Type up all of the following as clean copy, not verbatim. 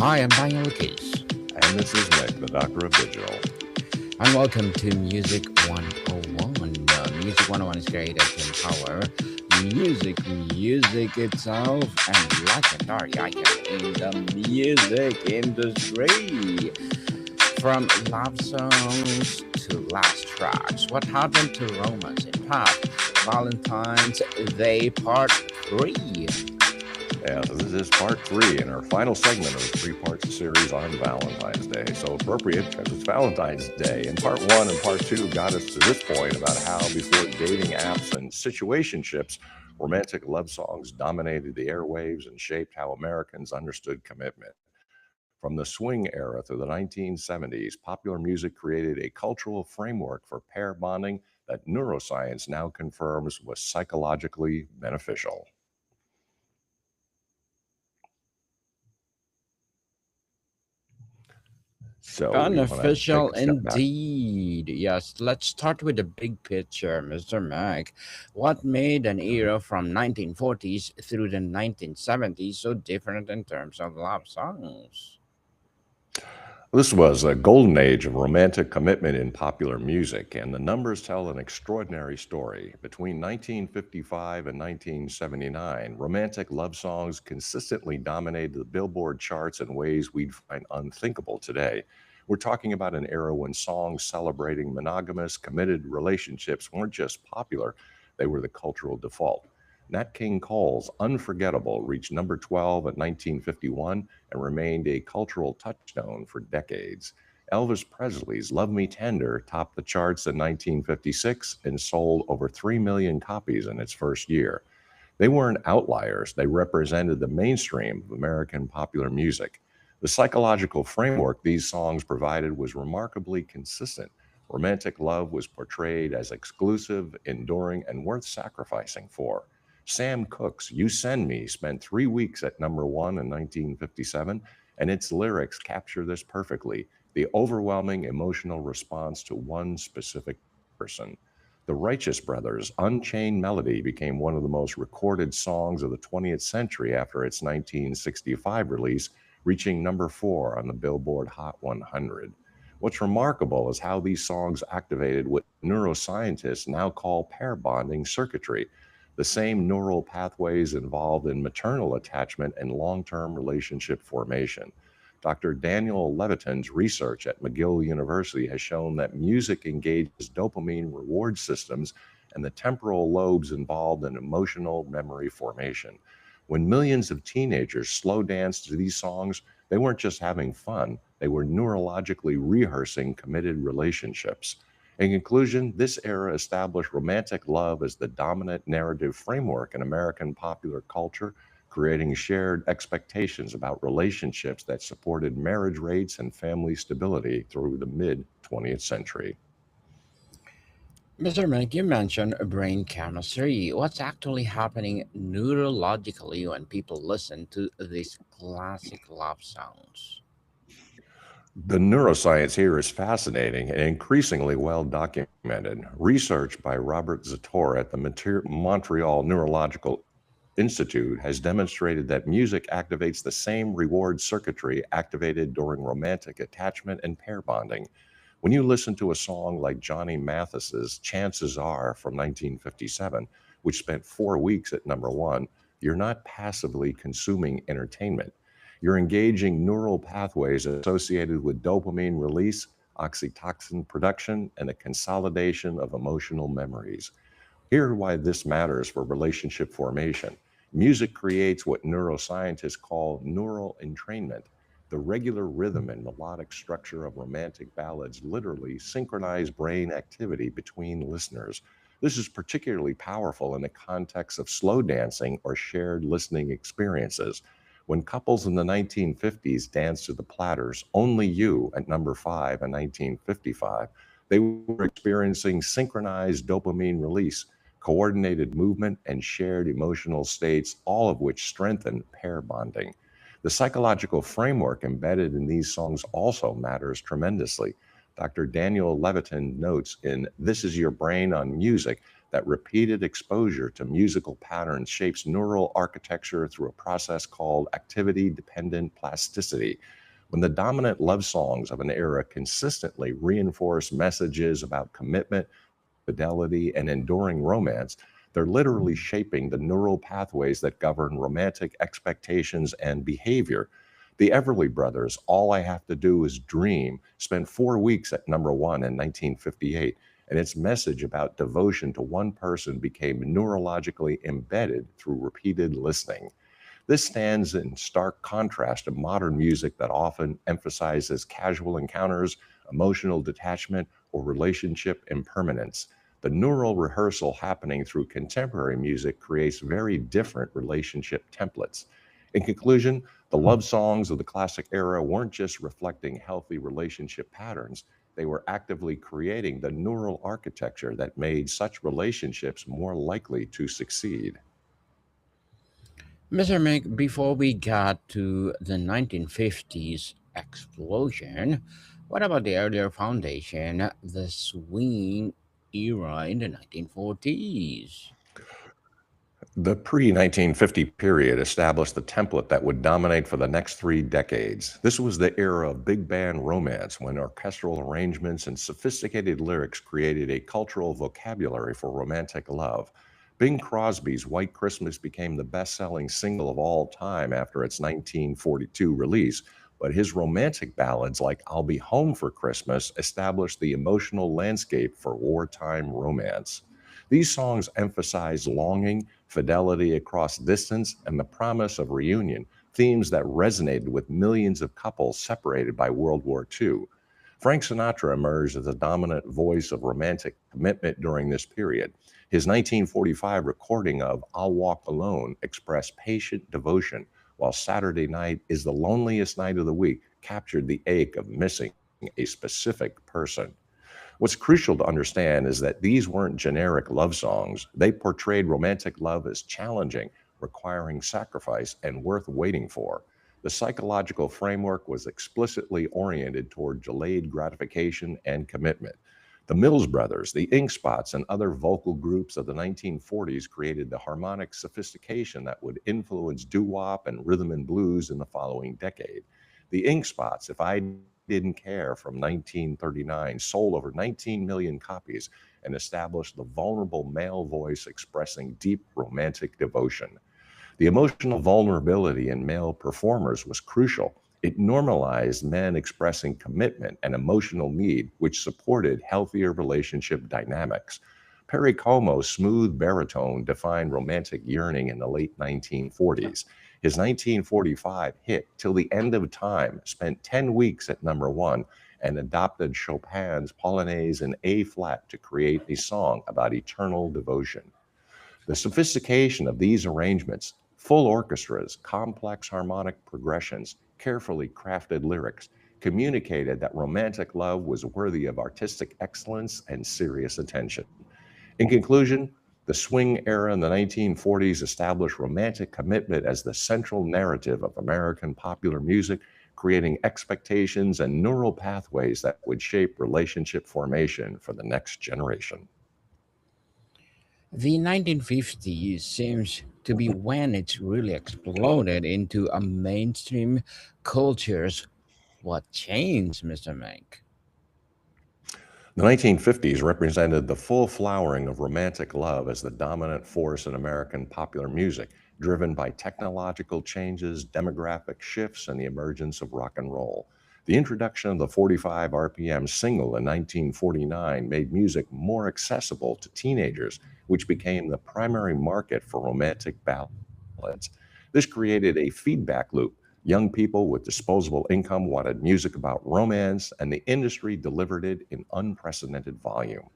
Hi, I'm Daniel Lucas, And this is Nick, the Doctor of Digital. and welcome to Music 101. Music 101 is created to empower music itself, and legendary icon in the music industry. From love songs to last tracks, what happened to romance in pop? Valentine's Day Part 3. Yeah, so this is part three in our final segment of the three-part series on Valentine's Day. So appropriate because it's Valentine's Day. And part one and part two got us to this point about how before dating apps and situationships, romantic love songs dominated the airwaves and shaped how Americans understood commitment. From the swing era through the 1970s, popular music created a cultural framework for pair bonding that neuroscience now confirms was psychologically beneficial. So, you want to take Beneficial a step back? indeed. Yes, let's start with the big picture, Mr. Mac. What made an era from 1940s through the 1970s so different in terms of love songs? This was a golden age of romantic commitment in popular music, and the numbers tell an extraordinary story. Between 1955 and 1979, romantic love songs consistently dominated the Billboard charts in ways we'd find unthinkable today. We're talking about an era when songs celebrating monogamous, committed relationships weren't just popular, they were the cultural default. Nat King Cole's Unforgettable reached number 12 in 1951 and remained a cultural touchstone for decades. Elvis Presley's Love Me Tender topped the charts in 1956 and sold over 3 million copies in its first year. They weren't outliers, they represented the mainstream of American popular music. The psychological framework these songs provided was remarkably consistent. Romantic love was portrayed as exclusive, enduring, and worth sacrificing for. Sam Cooke's You Send Me spent 3 weeks at number one in 1957, and its lyrics capture this perfectly, the overwhelming emotional response to one specific person. The Righteous Brothers' Unchained Melody became one of the most recorded songs of the 20th century after its 1965 release, reaching number four on the Billboard Hot 100. What's remarkable is how these songs activated what neuroscientists now call pair bonding circuitry, the same neural pathways involved in maternal attachment and long term relationship formation. Dr. Daniel Levitin's research at McGill University has shown that music engages dopamine reward systems and the temporal lobes involved in emotional memory formation. When millions of teenagers slow danced to these songs, they weren't just having fun, they were neurologically rehearsing committed relationships. In conclusion, this era established romantic love as the dominant narrative framework in American popular culture, creating shared expectations about relationships that supported marriage rates and family stability through the mid 20th century. Mr. Mac, you mentioned brain chemistry. What's actually happening neurologically when people listen to these classic love songs? The neuroscience here is fascinating and increasingly well documented. Research by Robert Zator at the Montreal Neurological Institute has demonstrated that music activates the same reward circuitry activated during romantic attachment and pair bonding. When you listen to a song like Johnny Mathis's Chances Are from 1957, which spent 4 weeks at number one, you're not passively consuming entertainment. You're engaging neural pathways associated with dopamine release, oxytocin production, and the consolidation of emotional memories. Here's why this matters for relationship formation. Music creates what neuroscientists call neural entrainment. The regular rhythm and melodic structure of romantic ballads literally synchronize brain activity between listeners. This is particularly powerful in the context of slow dancing or shared listening experiences. When couples in the 1950s danced to the Platters' Only You at number five in 1955, they were experiencing synchronized dopamine release, coordinated movement, and shared emotional states, all of which strengthen pair bonding. The psychological framework embedded in these songs also matters tremendously. Dr. Daniel Levitin notes in This Is Your Brain on Music that repeated exposure to musical patterns shapes neural architecture through a process called activity dependent plasticity. When the dominant love songs of an era consistently reinforce messages about commitment, fidelity, and enduring romance, they're literally shaping the neural pathways that govern romantic expectations and behavior. The Everly Brothers' All I Have to Do Is Dream spent 4 weeks at number one in 1958, and its message about devotion to one person became neurologically embedded through repeated listening. This stands in stark contrast to modern music that often emphasizes casual encounters, emotional detachment, or relationship impermanence. The neural rehearsal happening through contemporary music creates very different relationship templates. In conclusion, the love songs of the classic era weren't just reflecting healthy relationship patterns, they were actively creating the neural architecture that made such relationships more likely to succeed. Mr. Mick, before we got to the 1950s explosion, what about the earlier foundation, the swing era in the 1940s? The pre 1950 period established the template that would dominate for the next 3 decades. This was the era of big band romance when orchestral arrangements and sophisticated lyrics created a cultural vocabulary for romantic love. Bing Crosby's White Christmas became the best selling single of all time after its 1942 release, but his romantic ballads like I'll Be Home for Christmas established the emotional landscape for wartime romance. These songs emphasize longing, fidelity across distance, and the promise of reunion, themes that resonated with millions of couples separated by World War II. Frank Sinatra emerged as a dominant voice of romantic commitment during this period. His 1945 recording of I'll Walk Alone expressed patient devotion, while Saturday Night is the loneliest night of the week captured the ache of missing a specific person. What's crucial to understand is that these weren't generic love songs. They portrayed romantic love as challenging, requiring sacrifice, and worth waiting for. The psychological framework was explicitly oriented toward delayed gratification and commitment. The Mills Brothers, the Ink Spots, and other vocal groups of the 1940s created the harmonic sophistication that would influence doo wop and rhythm and blues in the following decade. The Ink Spots, If I Didn't Care from 1939, sold over 19 million copies and established the vulnerable male voice expressing deep romantic devotion. The emotional vulnerability in male performers was crucial. It normalized men expressing commitment and emotional need, which supported healthier relationship dynamics. Perry Como's smooth baritone defined romantic yearning in the late 1940s. His 1945 hit, Till the End of Time, spent 10 weeks at number one and adopted Chopin's Polonaise in A flat to create a song about eternal devotion. The sophistication of these arrangements, full orchestras, complex harmonic progressions, carefully crafted lyrics, communicated that romantic love was worthy of artistic excellence and serious attention. In conclusion, the swing era in the 1940s established romantic commitment as the central narrative of American popular music, creating expectations and neural pathways that would shape relationship formation for the next generation. The 1950s seems to be when it really exploded into a mainstream cultures. What changed, Mr. Mank? The 1950s represented the full flowering of romantic love as the dominant force in American popular music, driven by technological changes, demographic shifts, and the emergence of rock and roll. The introduction of the 45 RPM single in 1949 made music more accessible to teenagers, which became the primary market for romantic ballads. This created a feedback loop. Young people with disposable income wanted music about romance, and the industry delivered it in unprecedented volume.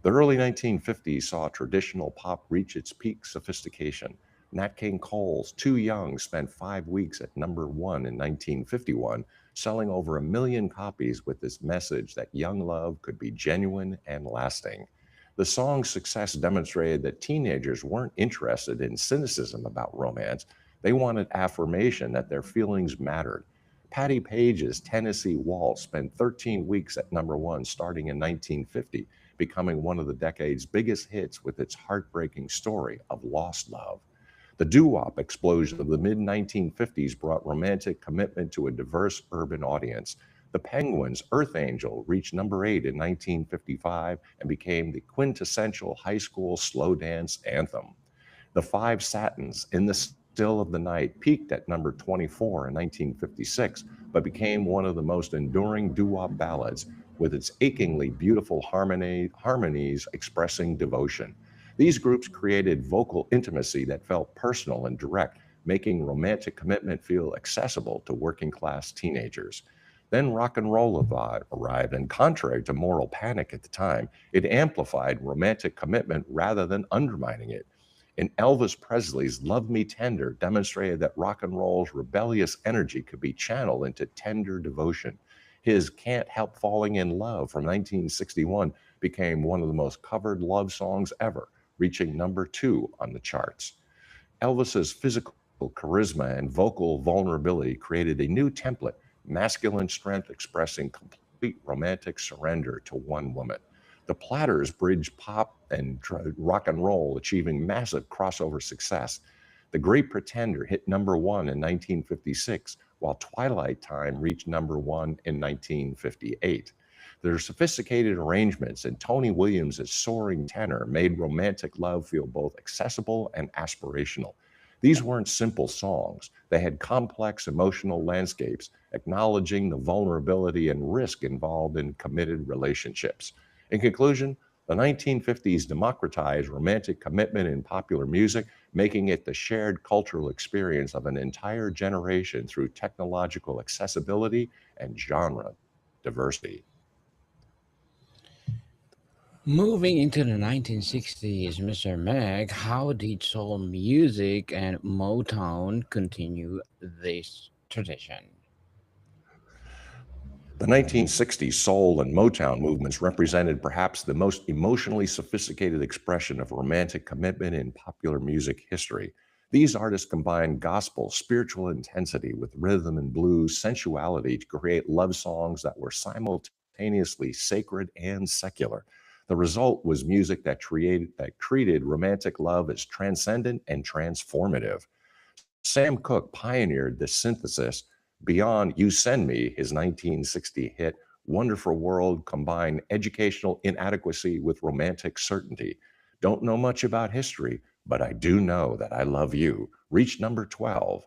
The early 1950s saw traditional pop reach its peak sophistication. Nat King Cole's Too Young spent 5 weeks at number one in 1951, selling over a million copies with this message that young love could be genuine and lasting. The song's success demonstrated that teenagers weren't interested in cynicism about romance. They wanted affirmation that their feelings mattered. Patti Page's Tennessee Waltz spent 13 weeks at number one starting in 1950, becoming one of the decade's biggest hits with its heartbreaking story of lost love. The doo-wop explosion of the mid-1950s brought romantic commitment to a diverse urban audience. The Penguins' Earth Angel reached number 8 in 1955 and became the quintessential high school slow dance anthem. The Five Satins, In the Still of the Night, peaked at number 24 in 1956, but became one of the most enduring doo-wop ballads, with its achingly beautiful harmonies expressing devotion. These groups created vocal intimacy that felt personal and direct, making romantic commitment feel accessible to working class teenagers. Then rock and roll arrived, and contrary to moral panic at the time, it amplified romantic commitment rather than undermining it. And Elvis Presley's Love Me Tender demonstrated that rock and roll's rebellious energy could be channeled into tender devotion. His Can't Help Falling in Love from 1961 became one of the most covered love songs ever, reaching number 2 on the charts. Elvis's physical charisma and vocal vulnerability created a new template, masculine strength expressing complete romantic surrender to one woman. The Platters bridged pop and rock and roll, achieving massive crossover success. The Great Pretender hit number 1 in 1956, while Twilight Time reached number 1 in 1958. Their sophisticated arrangements and Tony Williams' soaring tenor made romantic love feel both accessible and aspirational. These weren't simple songs. They had complex emotional landscapes, acknowledging the vulnerability and risk involved in committed relationships. In conclusion, the 1950s democratized romantic commitment in popular music, making it the shared cultural experience of an entire generation through technological accessibility and genre diversity. Moving into the 1960s, Mr. Meg, how did soul music and Motown continue this tradition? The 1960s soul and Motown movements represented perhaps the most emotionally sophisticated expression of romantic commitment in popular music history. These artists combined gospel, spiritual intensity with rhythm and blues sensuality to create love songs that were simultaneously sacred and secular. The result was music that treated romantic love as transcendent and transformative. Sam Cooke pioneered the synthesis beyond You Send Me, his 1960 hit. Wonderful World combined educational inadequacy with romantic certainty. Don't know much about history, but I do know that I love you. Reached number 12.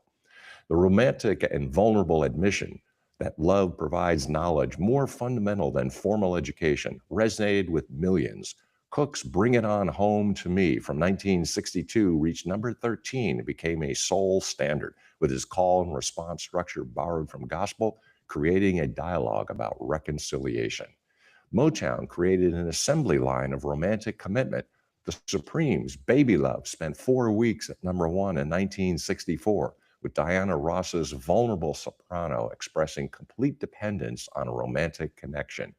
The romantic and vulnerable admission that love provides knowledge more fundamental than formal education resonated with millions. Cook's Bring It On Home to Me from 1962 reached number 13 and became a soul standard, with his call and response structure borrowed from gospel, creating a dialogue about reconciliation. Motown created an assembly line of romantic commitment. The Supremes' Baby Love spent 4 weeks at number 1 in 1964, with Diana Ross's vulnerable soprano expressing complete dependence on a romantic connection.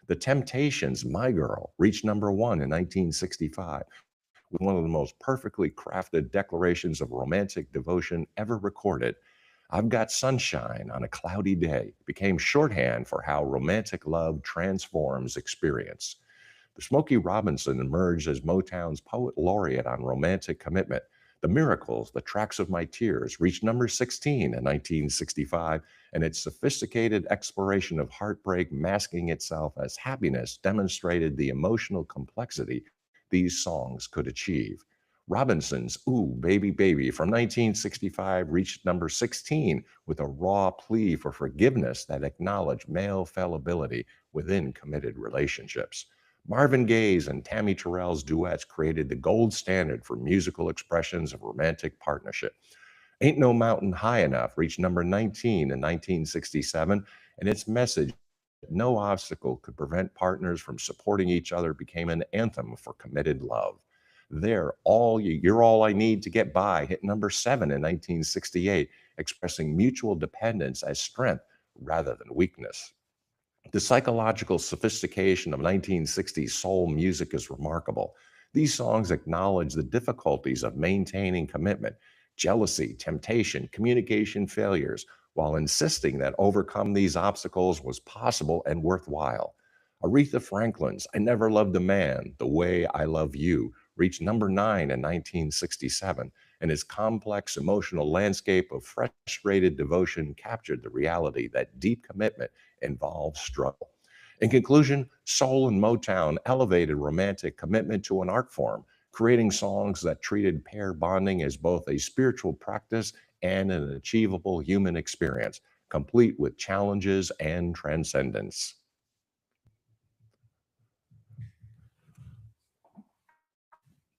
The Temptations' My Girl reached number 1 in 1965, with one of the most perfectly crafted declarations of romantic devotion ever recorded. I've Got Sunshine on a Cloudy Day became shorthand for how romantic love transforms experience. Smokey Robinson emerged as Motown's poet laureate on romantic commitment. The Miracles, The Tracks of My Tears, reached number 16 in 1965, and its sophisticated exploration of heartbreak masking itself as happiness demonstrated the emotional complexity these songs could achieve. Robinson's Ooh, Baby, Baby from 1965 reached number 16 with a raw plea for forgiveness that acknowledged male fallibility within committed relationships. Marvin Gaye's and Tammy Terrell's duets created the gold standard for musical expressions of romantic partnership. Ain't No Mountain High Enough reached number 19 in 1967, and its message that no obstacle could prevent partners from supporting each other became an anthem for committed love. You're All I Need to Get By hit number 7 in 1968, expressing mutual dependence as strength rather than weakness. The psychological sophistication of 1960s soul music is remarkable. These songs acknowledge the difficulties of maintaining commitment, jealousy, temptation, communication failures, while insisting that overcome these obstacles was possible and worthwhile. Aretha Franklin's I Never Loved a Man the Way I Love You reached number 9 in 1967, and its complex emotional landscape of frustrated devotion captured the reality that deep commitment involves struggle. In conclusion, soul and Motown elevated romantic commitment to an art form, creating songs that treated pair bonding as both a spiritual practice and an achievable human experience, complete with challenges and transcendence.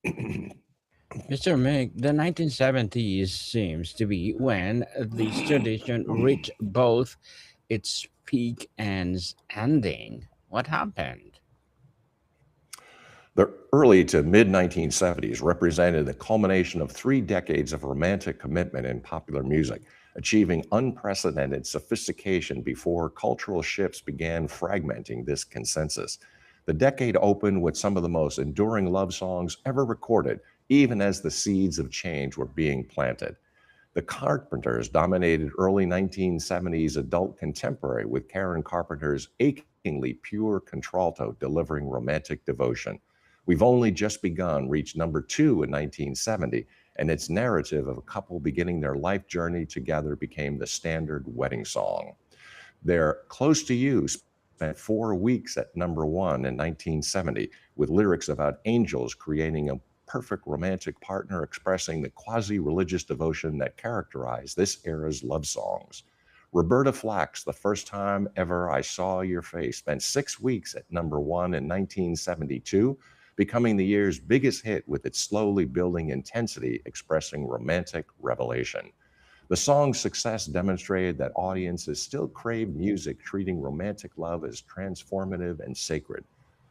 Mr. Mick, the 1970s seems to be when this tradition reached both its peak and its ending. What happened? The early to mid 1970s represented the culmination of 3 decades of romantic commitment in popular music, achieving unprecedented sophistication before cultural shifts began fragmenting this consensus. The decade opened with some of the most enduring love songs ever recorded, even as the seeds of change were being planted. The Carpenters dominated early 1970s adult contemporary with Karen Carpenter's achingly pure contralto delivering romantic devotion. We've Only Just Begun reached number 2 in 1970, and its narrative of a couple beginning their life journey together became the standard wedding song. Their Close to You spent 4 weeks at number 1 in 1970, with lyrics about angels creating a perfect romantic partner expressing the quasi religious devotion that characterized this era's love songs. Roberta Flack's The First Time Ever I Saw Your Face spent 6 weeks at number 1 in 1972, becoming the year's biggest hit with its slowly building intensity expressing romantic revelation. The song's success demonstrated that audiences still craved music treating romantic love as transformative and sacred.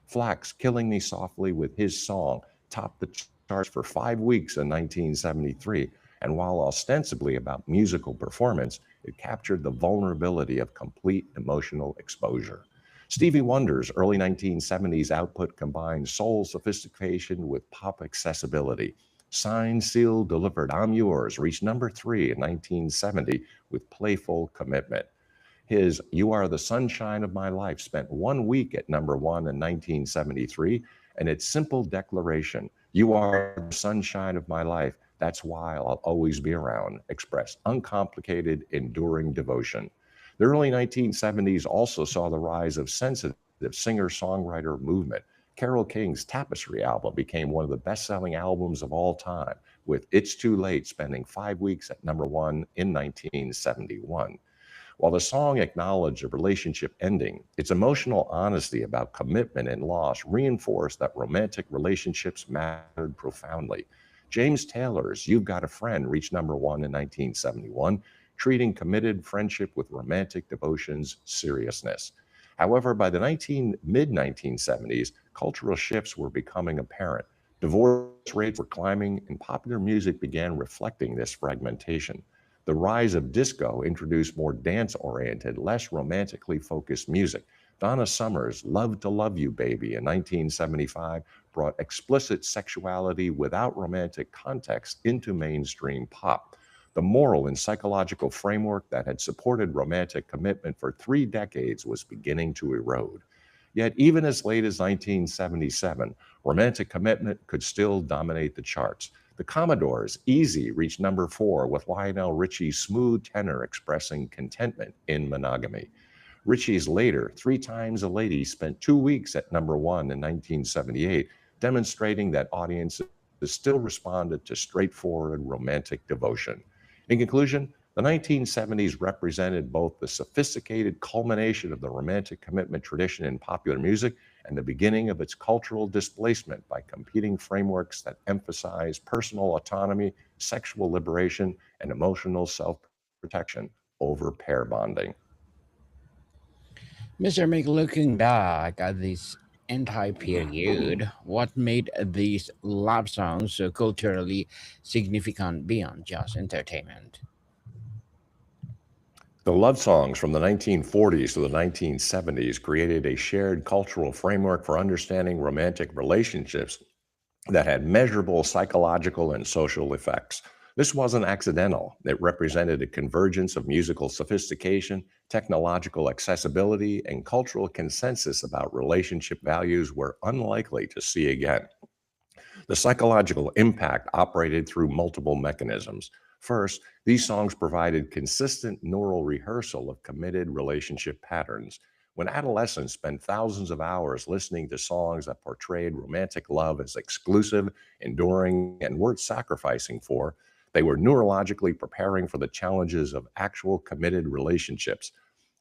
Flax, Killing Me Softly with his song, topped the charts for 5 weeks in 1973, and while ostensibly about musical performance, it captured the vulnerability of complete emotional exposure. Stevie Wonder's early 1970s output combined soul sophistication with pop accessibility. Signed, Sealed, Delivered, I'm Yours reached number 3 in 1970 with playful commitment. His You Are the Sunshine of My Life spent 1 week at number 1 in 1973, and its simple declaration, You are the sunshine of my life, that's why I'll always be around, expressed uncomplicated, enduring devotion. The early 1970s also saw the rise of sensitive singer songwriter movement. Carole King's Tapestry album became one of the best selling albums of all time, with It's Too Late spending 5 weeks at number 1 in 1971. While the song acknowledged a relationship ending, its emotional honesty about commitment and loss reinforced that romantic relationships mattered profoundly. James Taylor's You've Got a Friend reached number 1 in 1971, treating committed friendship with romantic devotion's seriousness. However, by the mid 1970s, cultural shifts were becoming apparent. Divorce rates were climbing, and popular music began reflecting this fragmentation. The rise of disco introduced more dance oriented, less romantically focused music. Donna Summer's Love to Love You Baby in 1975 brought explicit sexuality without romantic context into mainstream pop. The moral and psychological framework that had supported romantic commitment for 3 decades was beginning to erode. Yet, even as late as 1977, romantic commitment could still dominate the charts. The Commodores' Easy reached number 4 with Lionel Richie's smooth tenor expressing contentment in monogamy. Richie's later Three Times a Lady spent 2 weeks at number 1 in 1978, demonstrating that audiences still responded to straightforward romantic devotion. In conclusion, the 1970s represented both the sophisticated culmination of the romantic commitment tradition in popular music and the beginning of its cultural displacement by competing frameworks that emphasize personal autonomy, sexual liberation, and emotional self protection over pair bonding. Mr. Mick, looking back at this entire period, what made these love songs so culturally significant beyond just entertainment? The love songs from the 1940s to the 1970s created a shared cultural framework for understanding romantic relationships that had measurable psychological and social effects. This wasn't accidental. It represented a convergence of musical sophistication, technological accessibility, and cultural consensus about relationship values we're unlikely to see again. The psychological impact operated through multiple mechanisms. First, these songs provided consistent neural rehearsal of committed relationship patterns. When adolescents spent thousands of hours listening to songs that portrayed romantic love as exclusive, enduring, and worth sacrificing for, they were neurologically preparing for the challenges of actual committed relationships.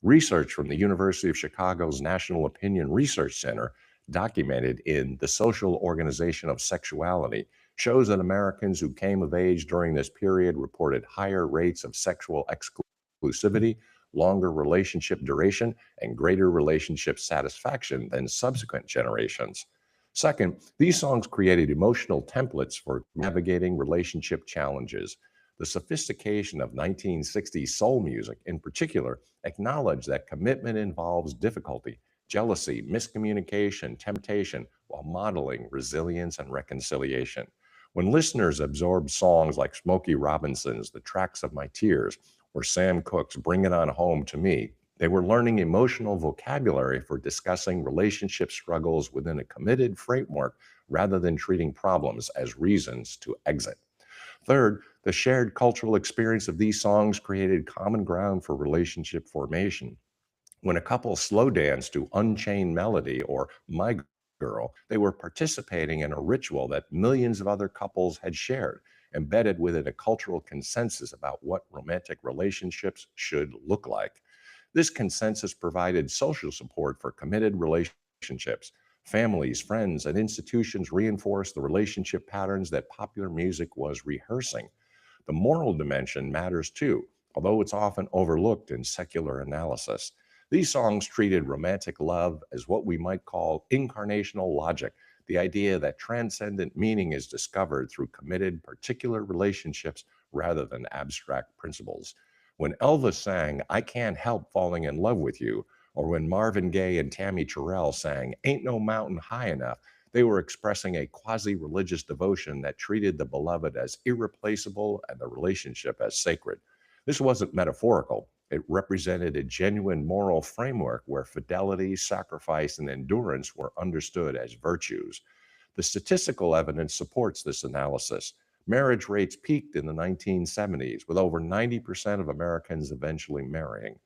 Research from the University of Chicago's National Opinion Research Center, documented in The Social Organization of Sexuality, shows that Americans who came of age during this period reported higher rates of sexual exclusivity, longer relationship duration, and greater relationship satisfaction than subsequent generations. Second, these songs created emotional templates for navigating relationship challenges. The sophistication of 1960s soul music, in particular, acknowledged that commitment involves difficulty, jealousy, miscommunication, temptation, while modeling resilience and reconciliation. When listeners absorbed songs like Smokey Robinson's The Tracks of My Tears or Sam Cooke's Bring It On Home to Me, they were learning emotional vocabulary for discussing relationship struggles within a committed framework rather than treating problems as reasons to exit. Third, the shared cultural experience of these songs created common ground for relationship formation. When a couple slow danced to Unchained Melody or My Girl, they were participating in a ritual that millions of other couples had shared, embedded within a cultural consensus about what romantic relationships should look like. This consensus provided social support for committed relationships. Families, friends, and institutions reinforced the relationship patterns that popular music was rehearsing. The moral dimension matters too, although it's often overlooked in secular analysis. These songs treated romantic love as what we might call incarnational logic, the idea that transcendent meaning is discovered through committed particular relationships rather than abstract principles. When Elvis sang, I Can't Help Falling in Love with You, or when Marvin Gaye and Tammy Terrell sang, Ain't No Mountain High Enough, they were expressing a quasi religious devotion that treated the beloved as irreplaceable and the relationship as sacred. This wasn't metaphorical. It represented a genuine moral framework where fidelity, sacrifice, and endurance were understood as virtues. The statistical evidence supports this analysis. Marriage rates peaked in the 1970s, with over 90% of Americans eventually marrying.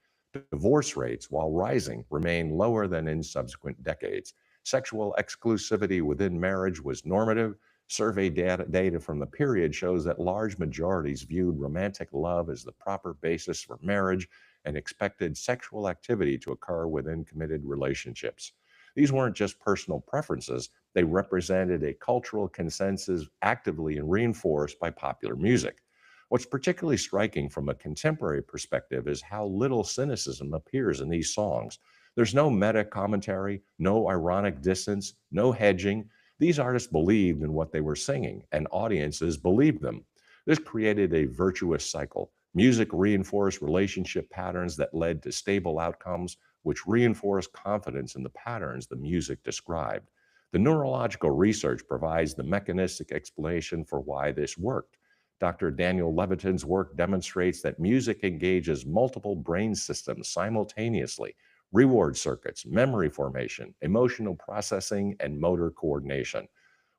Divorce rates, while rising, remain lower than in subsequent decades. Sexual exclusivity within marriage was normative. Survey data from the period shows that large majorities viewed romantic love as the proper basis for marriage and expected sexual activity to occur within committed relationships. These weren't just personal preferences, they represented a cultural consensus actively and reinforced by popular music. What's particularly striking from a contemporary perspective is how little cynicism appears in these songs. There's no meta commentary, no ironic distance, no hedging. These artists believed in what they were singing, and audiences believed them. This created a virtuous cycle. Music reinforced relationship patterns that led to stable outcomes, which reinforced confidence in the patterns the music described. The neurological research provides the mechanistic explanation for why this worked. Dr. Daniel Levitin's work demonstrates that music engages multiple brain systems simultaneously: reward circuits, memory formation, emotional processing, and motor coordination.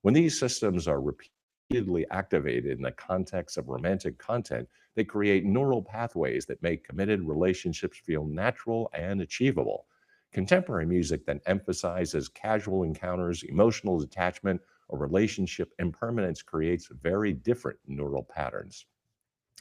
When these systems are repeatedly activated in the context of romantic content, they create neural pathways that make committed relationships feel natural and achievable. Contemporary music that emphasizes casual encounters, emotional detachment, or relationship impermanence creates very different neural patterns.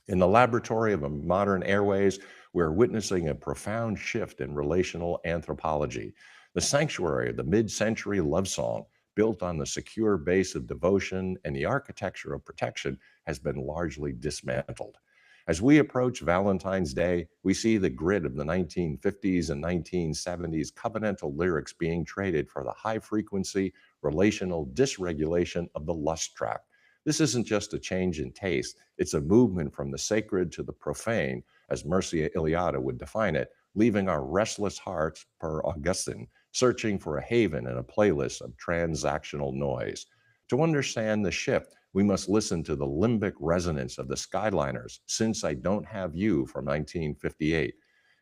In the laboratory of modern airways, we're witnessing a profound shift in relational anthropology. The sanctuary of the mid century love song, built on the secure base of devotion and the architecture of protection, has been largely dismantled. As we approach Valentine's Day, we see the grit of the 1950s and 1970s covenantal lyrics being traded for the high frequency, relational dysregulation of the lust trap. This isn't just a change in taste, it's a movement from the sacred to the profane, as Mircea Eliade would define it, leaving our restless hearts, per Augustine, searching for a haven in a playlist of transactional noise. To understand the shift, We must listen to the limbic resonance of the Skyliners' Since I Don't Have You from 1958.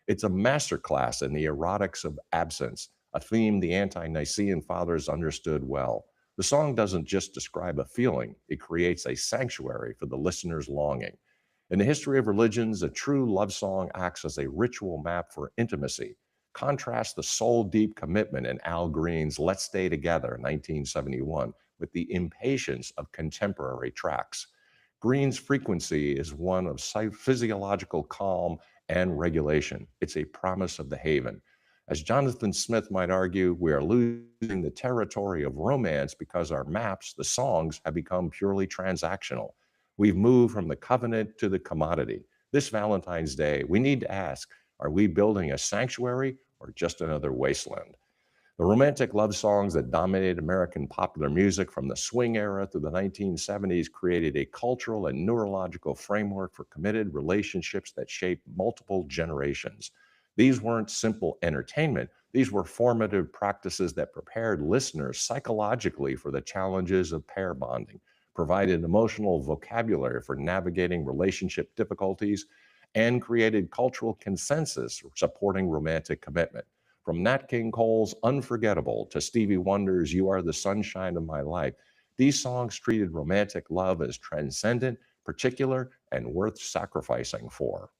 It's a masterclass in the erotics of absence, a theme the ante Nicene fathers understood well. The song doesn't just describe a feeling, it creates a sanctuary for the listener's longing. In the history of religions, a true love song acts as a ritual map for intimacy. Contrast the soul deep commitment in Al Green's Let's Stay Together, 1971, with the impatience of contemporary tracks. Green's frequency is one of physiological calm and regulation. It's a promise of the haven. As Jonathan Smith might argue, we are losing the territory of romance because our maps, the songs, have become purely transactional. We've moved from the covenant to the commodity. This Valentine's Day, we need to ask, are we building a sanctuary or just another wasteland? The romantic love songs that dominated American popular music from the swing era through the 1970s created a cultural and neurological framework for committed relationships that shaped multiple generations. These weren't simple entertainment, these were formative practices that prepared listeners psychologically for the challenges of pair bonding, provided emotional vocabulary for navigating relationship difficulties, and created cultural consensus supporting romantic commitment. From Nat King Cole's Unforgettable to Stevie Wonder's You Are the Sunshine of My Life, these songs treated romantic love as transcendent, particular, and worth sacrificing for.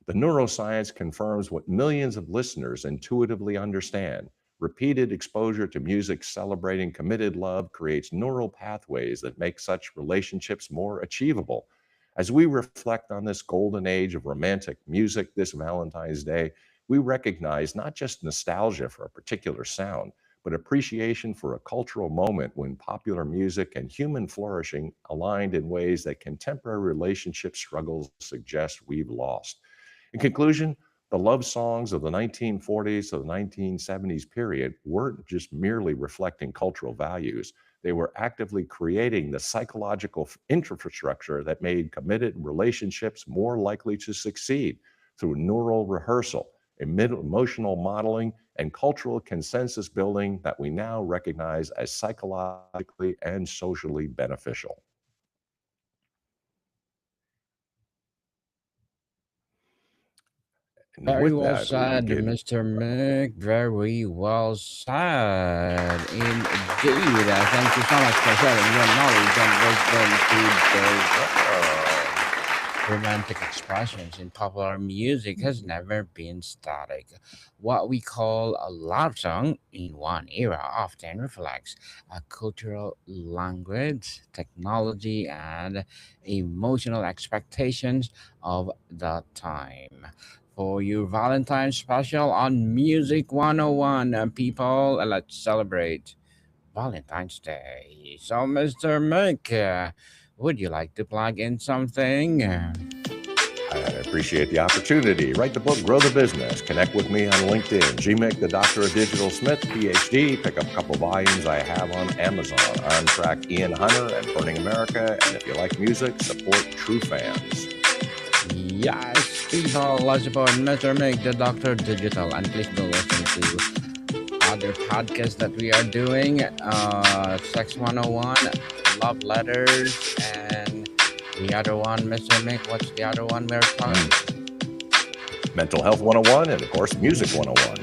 The neuroscience confirms what millions of listeners intuitively understand. Repeated exposure to music celebrating committed love creates neural pathways that make such relationships more achievable. As we reflect on this golden age of romantic music this Valentine's Day, we recognize not just nostalgia for a particular sound, but appreciation for a cultural moment when popular music and human flourishing aligned in ways that contemporary relationship struggles suggest we've lost. In conclusion, the love songs of the 1940s to the 1970s period weren't just merely reflecting cultural values. They were actively creating the psychological infrastructure that made committed relationships more likely to succeed through neural rehearsal, emotional modeling, and cultural consensus building that we now recognize as psychologically and socially beneficial. And Very with well that, we said, begin. Mr. Mick. Very well said. Indeed. Thank you so much for sharing your knowledge and wisdom today. Romantic expressions in popular music has never been static. What we call a love song in one era often reflects a cultural language, technology, and emotional expectations of the time. For your Valentine's special on Music 101, people, let's celebrate Valentine's Day. So, Mr. Mick, would you like to plug in something? I appreciate the opportunity. Write the book, grow the business. Connect with me on LinkedIn. GMIC, the Doctor of Digital Smith, PhD. Pick up a couple volumes I have on Amazon. On Track Ian Hunter and Burning America. And if you like music, support true fans. Yes, people, let's support Mr. Mick, the Doctor Digital, and please do listen to other podcasts that we are doing. Sex 101, Love Letters, and the other one, Mr. Mick, what's the other one we're talking? Mental Health 101 and, of course, Music 101.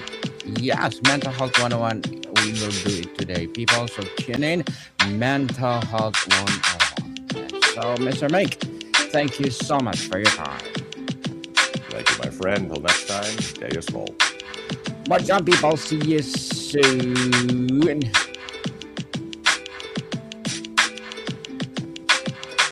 Yes, Mental Health 101. We will do it today, people. So tune in, Mental Health 101. So, Mr. Mick, thank you so much for your time. Thank you, my friend. Till next time, Deus Volt. What's up, people? See you soon.